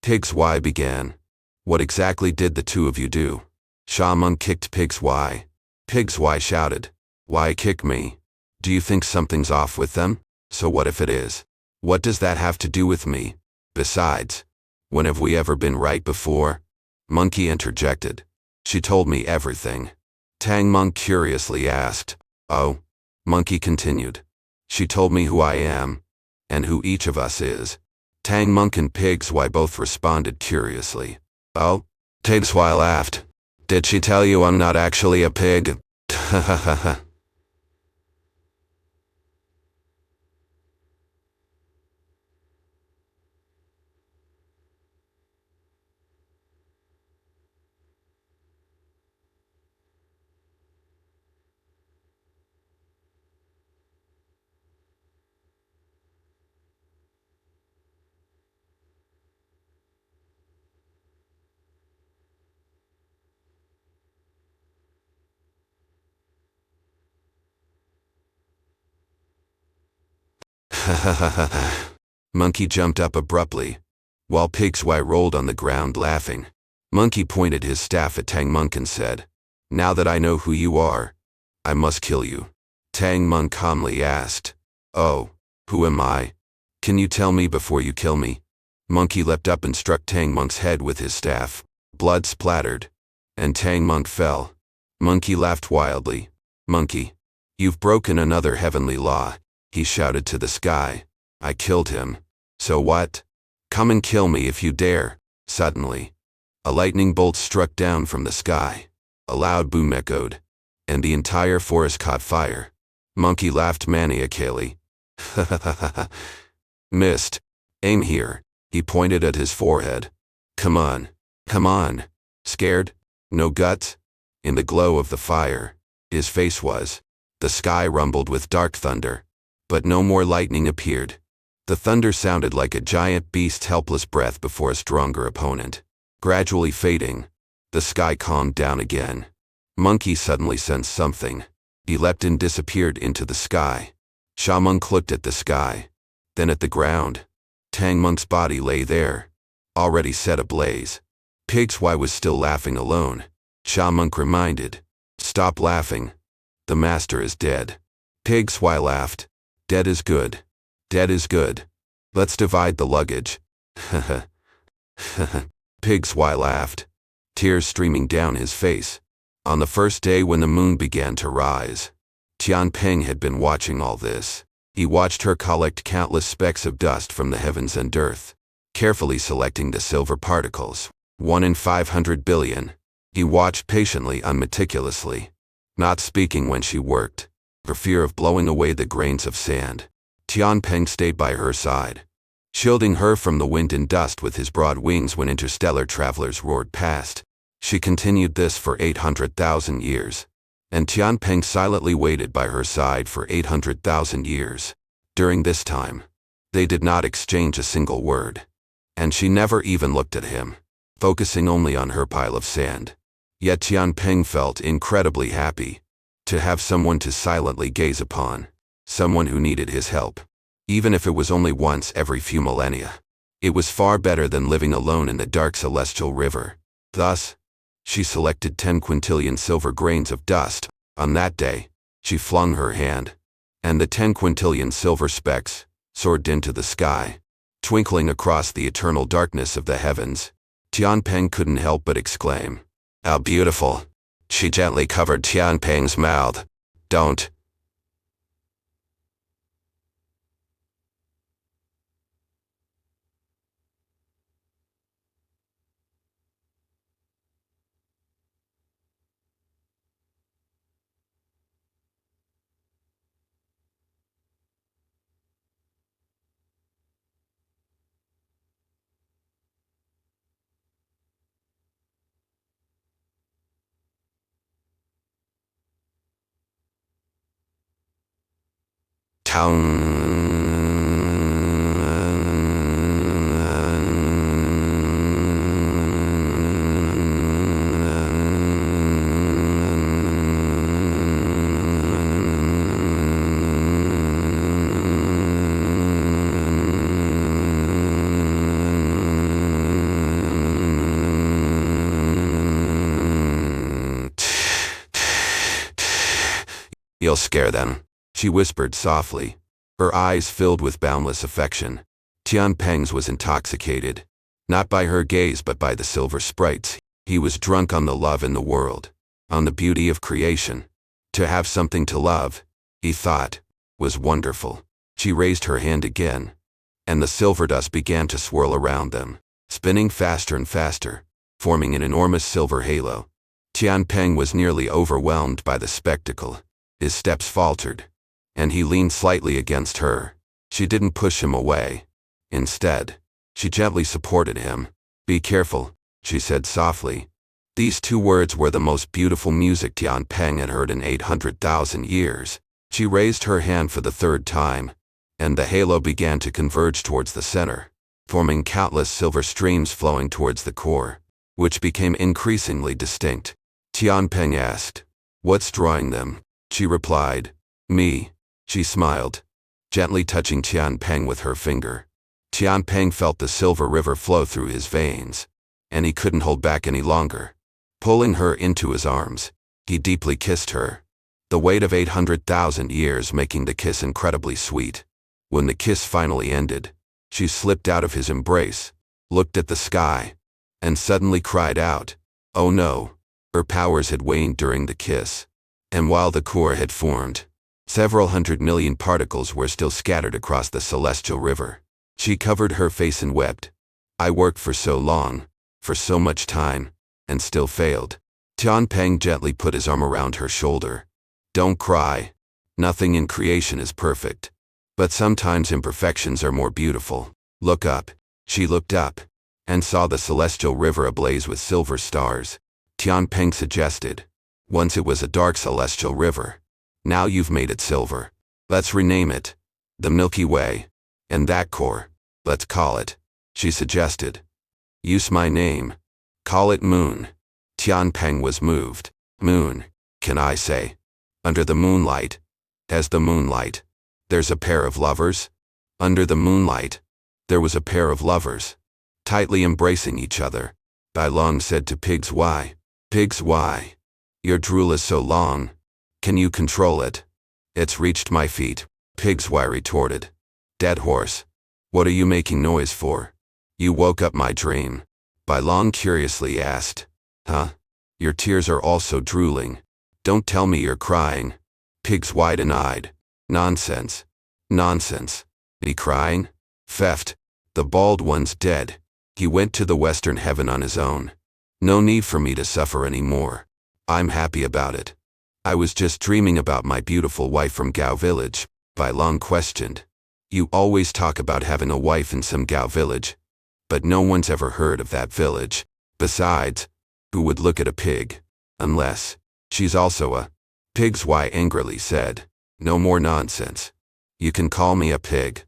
Pig's Y began. What exactly did the two of you do? Sha Monk kicked Pig's Y. Pig's Y shouted, why kick me? Do you think something's off with them? So what if it is? What does that have to do with me? Besides, when have we ever been right before? Monkey interjected. She told me everything. Tang Monk curiously asked. Oh? Monkey continued. She told me who I am, and who each of us is. Tang Monk and Pig's Y both responded curiously. Oh? Pig's Y laughed. Did she tell you I'm not actually a pig? Ha ha ha ha. Monkey jumped up abruptly, while Pig's Y rolled on the ground laughing. Monkey pointed his staff at Tang Monk and said, now that I know who you are, I must kill you. Tang Monk calmly asked, oh, who am I? Can you tell me before you kill me? Monkey leapt up and struck Tang Monk's head with his staff. Blood splattered, and Tang Monk fell. Monkey laughed wildly. Monkey, you've broken another heavenly law, he shouted to the sky. I killed him. So what? Come and kill me if you dare. Suddenly, a lightning bolt struck down from the sky. A loud boom echoed, and the entire forest caught fire. Monkey laughed maniacally. Ha ha ha ha. Missed. Aim here. He pointed at his forehead. Come on. Come on. Scared? No guts? In the glow of the fire, his face was. The sky rumbled with dark thunder, but no more lightning appeared. The thunder sounded like a giant beast's helpless breath before a stronger opponent. Gradually fading, the sky calmed down again. Monkey suddenly sensed something. He leapt and disappeared into the sky. Sha Monk looked at the sky, then at the ground. Tang Monk's body lay there, already set ablaze. Pig's Y was still laughing alone. Sha Monk reminded, stop laughing. The master is dead. Pig's Y laughed. Dead is good. Dead is good. Let's divide the luggage. Pig's Y laughed, tears streaming down his face. On the first day when the moon began to rise, Tian Peng had been watching all this. He watched her collect countless specks of dust from the heavens and earth, carefully selecting the silver particles, 1 in 500 billion. He watched patiently and meticulously, not speaking when she worked, for fear of blowing away the grains of sand. Tian Peng stayed by her side, shielding her from the wind and dust with his broad wings when interstellar travelers roared past. She continued this for 800,000 years, and Tian Peng silently waited by her side for 800,000 years. During this time, they did not exchange a single word, and she never even looked at him, focusing only on her pile of sand. Yet Tian Peng felt incredibly happy to have someone to silently gaze upon, someone who needed his help, even if it was only once every few millennia. It was far better than living alone in the dark celestial river. Thus, she selected 10 quintillion silver grains of dust. On that day, she flung her hand, and the 10 quintillion silver specks soared into the sky, twinkling across the eternal darkness of the heavens. Tian Peng couldn't help but exclaim, how beautiful. She gently covered Tian Peng's mouth. Don't. You'll scare them, she whispered softly. Her eyes filled with boundless affection. Tianpeng's was intoxicated, not by her gaze but by the silver sprites. He was drunk on the love in the world, on the beauty of creation. To have something to love, he thought, was wonderful. She raised her hand again, and the silver dust began to swirl around them, spinning faster and faster, forming an enormous silver halo. Tianpeng was nearly overwhelmed by the spectacle. His steps faltered, and he leaned slightly against her. She didn't push him away. Instead, she gently supported him. "Be careful," she said softly. These two words were the most beautiful music Tianpeng had heard in 800,000 years. She raised her hand for the third time, and the halo began to converge towards the center, forming countless silver streams flowing towards the core, which became increasingly distinct. Tianpeng asked, "What's drawing them?" She replied, "Me." She smiled, gently touching Tianpeng with her finger. Tianpeng felt the silver river flow through his veins, and he couldn't hold back any longer. Pulling her into his arms, he deeply kissed her, the weight of 800,000 years making the kiss incredibly sweet. When the kiss finally ended, she slipped out of his embrace, looked at the sky, and suddenly cried out, "Oh no!" Her powers had waned during the kiss, and while the core had formed, several 100 million particles were still scattered across the celestial river. She covered her face and wept. "I worked for so long, for so much time, and still failed." Tianpeng gently put his arm around her shoulder. "Don't cry. Nothing in creation is perfect. But sometimes imperfections are more beautiful. Look up." She looked up, and saw the celestial river ablaze with silver stars. Tianpeng suggested, "Once it was a dark celestial river. Now you've made it silver. Let's rename it the Milky Way. And that core, let's call it," she suggested. "Use my name. Call it Moon." Tianpeng was moved. "Moon, can I say? Under the moonlight, as the moonlight, there's a pair of lovers?" Under the moonlight, there was a pair of lovers, tightly embracing each other. Bai Long said to Pigs, "Why? Pigs, why? Your drool is so long. Can you control it?" "It's reached my feet," Pigs Y retorted. "Dead horse. What are you making noise for? You woke up my dream." Bai Long curiously asked, "Huh? Your tears are also drooling. Don't tell me you're crying." Pigs Y denied. "Nonsense. Nonsense. He crying? Theft. The bald one's dead. He went to the western heaven on his own. No need for me to suffer anymore. I'm happy about it." "I was just dreaming about my beautiful wife from Gao village," Bai Long questioned. "You always talk about having a wife in some Gao village, but no one's ever heard of that village. Besides, who would look at a pig? Unless she's also a..." Pigs Y angrily said, "No more nonsense. You can call me a pig,